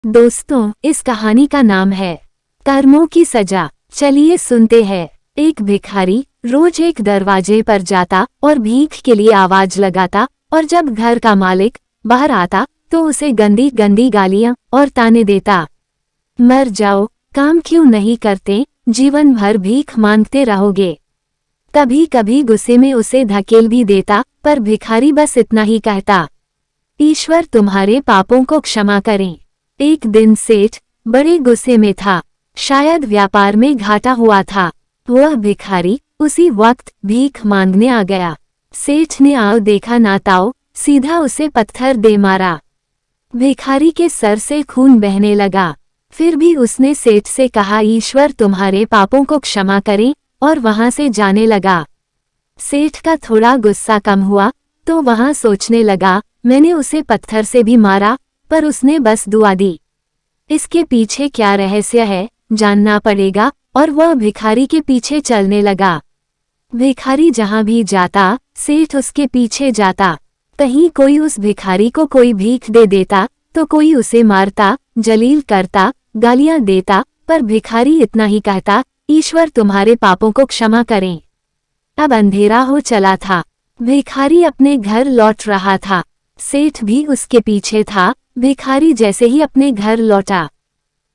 दोस्तों, इस कहानी का नाम है कर्मों की सजा। चलिए सुनते हैं। एक भिखारी रोज एक दरवाजे पर जाता और भीख के लिए आवाज लगाता, और जब घर का मालिक बाहर आता तो उसे गंदी गंदी गालियां और ताने देता। मर जाओ, काम क्यों नहीं करते, जीवन भर भीख मांगते रहोगे। कभी कभी गुस्से में उसे धकेल भी देता, पर भिखारी बस इतना ही कहता, ईश्वर तुम्हारे पापों को क्षमा करें। एक दिन सेठ बड़े गुस्से में था, शायद व्यापार में घाटा हुआ था। वह भिखारी उसी वक्त भीख मांगने आ गया। सेठ ने आओ देखा ना ताओ, सीधा उसे पत्थर दे मारा। भिखारी के सर से खून बहने लगा। फिर भी उसने सेठ से कहा, ईश्वर तुम्हारे पापों को क्षमा करें, और वहां से जाने लगा। सेठ का थोड़ा गुस्सा कम हुआ तो वहां सोचने लगा, मैंने उसे पत्थर से भी मारा, पर उसने बस दुआ दी। इसके पीछे क्या रहस्य है, जानना पड़ेगा, और वह भिखारी के पीछे चलने लगा। भिखारी जहां भी जाता, सेठ उसके पीछे जाता। कहीं कोई उस भिखारी को कोई भीख दे देता तो कोई उसे मारता, जलील करता, गालियां देता, पर भिखारी इतना ही कहता, ईश्वर तुम्हारे पापों को क्षमा करें। अब अंधेरा हो चला था। भिखारी अपने घर लौट रहा था। सेठ भी उसके पीछे था। भिखारी जैसे ही अपने घर लौटा,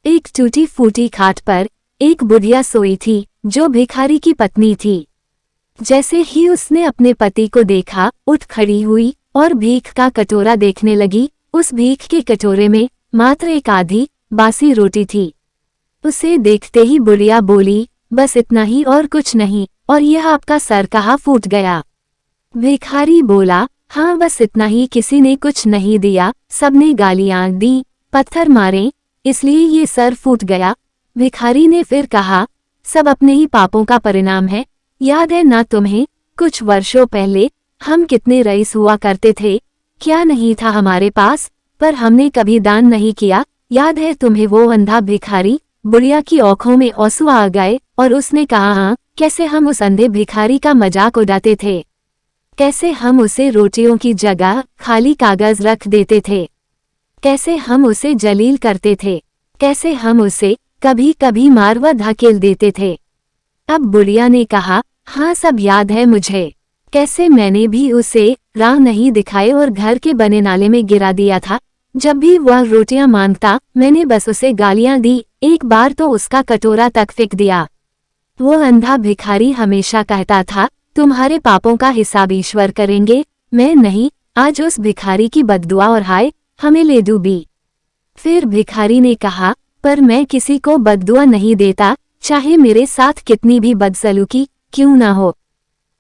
एक टूटी फूटी खाट पर एक बुढ़िया सोई थी, जो भिखारी की पत्नी थी। जैसे ही उसने अपने पति को देखा, उठ खड़ी हुई और भीख का कटोरा देखने लगी। उस भीख के कटोरे में मात्र एक आधी बासी रोटी थी। उसे देखते ही बुढ़िया बोली, बस इतना ही और कुछ नहीं, और यह आपका सर कहाँ फूट गया। भिखारी बोला, हाँ बस इतना ही, किसी ने कुछ नहीं दिया, सबने गालियां दी, पत्थर मारे, इसलिए ये सर फूट गया। भिखारी ने फिर कहा, सब अपने ही पापों का परिणाम है। याद है ना तुम्हें, कुछ वर्षों पहले हम कितने रईस हुआ करते थे, क्या नहीं था हमारे पास, पर हमने कभी दान नहीं किया। याद है तुम्हें वो अंधा भिखारी। बुढ़िया की आंखों में आंसू आ गए और उसने कहा, हाँ, कैसे हम उस अंधे भिखारी का मजाक उड़ाते थे, कैसे हम उसे रोटियों की जगह खाली कागज रख देते थे, कैसे हम उसे जलील करते थे, कैसे हम उसे कभी कभी मार व धकेल देते थे। अब बुढ़िया ने कहा, हाँ सब याद है मुझे, कैसे मैंने भी उसे राह नहीं दिखाए और घर के बने नाले में गिरा दिया था। जब भी वह रोटियां मांगता, मैंने बस उसे गालियां दी, एक बार तो उसका कटोरा तक फेंक दिया। वो अंधा भिखारी हमेशा कहता था, तुम्हारे पापों का हिसाब ईश्वर करेंगे, मैं नहीं। आज उस भिखारी की बद्दुआ और हाय हमें ले डूबी। फिर भिखारी ने कहा, पर मैं किसी को बद्दुआ नहीं देता, चाहे मेरे साथ कितनी भी बदसलूकी क्यों ना हो।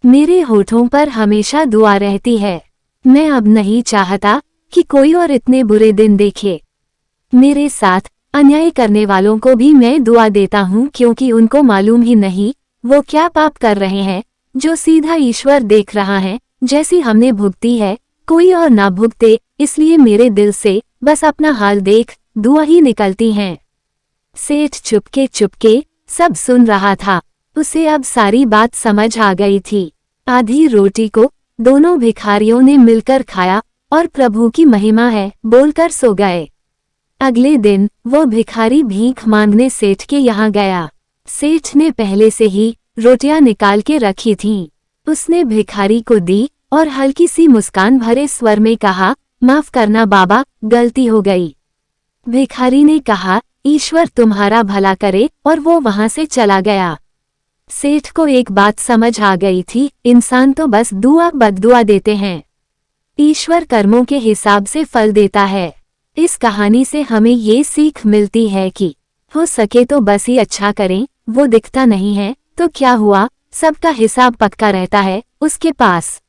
मेरे होठों पर हमेशा दुआ रहती है। मैं अब नहीं चाहता कि कोई और इतने बुरे दिन देखे। मेरे साथ अन्याय करने वालों को भी मैं दुआ देता हूँ, क्योंकि उनको मालूम ही नहीं वो क्या पाप कर रहे हैं, जो सीधा ईश्वर देख रहा है। जैसी हमने भुगती है, कोई और ना भुगते, इसलिए मेरे दिल से बस अपना हाल देख दुआ ही निकलती हैं। सेठ चुपके चुपके सब सुन रहा था। उसे अब सारी बात समझ आ गई थी। आधी रोटी को दोनों भिखारियों ने मिलकर खाया और प्रभु की महिमा है बोलकर सो गए। अगले दिन वो भिखारी भीख मांगने सेठ के यहाँ गया। सेठ ने पहले से ही रोटियां निकाल के रखी थीं। उसने भिखारी को दी और हल्की सी मुस्कान भरे स्वर में कहा, माफ करना बाबा, गलती हो गई। भिखारी ने कहा, ईश्वर तुम्हारा भला करे, और वो वहां से चला गया। सेठ को एक बात समझ आ गई थी, इंसान तो बस दुआ बद्दुआ देते हैं, ईश्वर कर्मों के हिसाब से फल देता है। इस कहानी से हमें ये सीख मिलती है कि हो सके तो बस ही अच्छा करें, वो दिखता नहीं है तो क्या हुआ, सबका हिसाब पक्का रहता है उसके पास।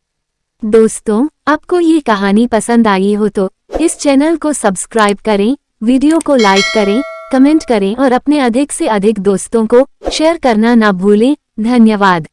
दोस्तों, आपको ये कहानी पसंद आई हो तो इस चैनल को सब्सक्राइब करें, वीडियो को लाइक करें, कमेंट करें और अपने अधिक से अधिक दोस्तों को शेयर करना ना भूलें। धन्यवाद।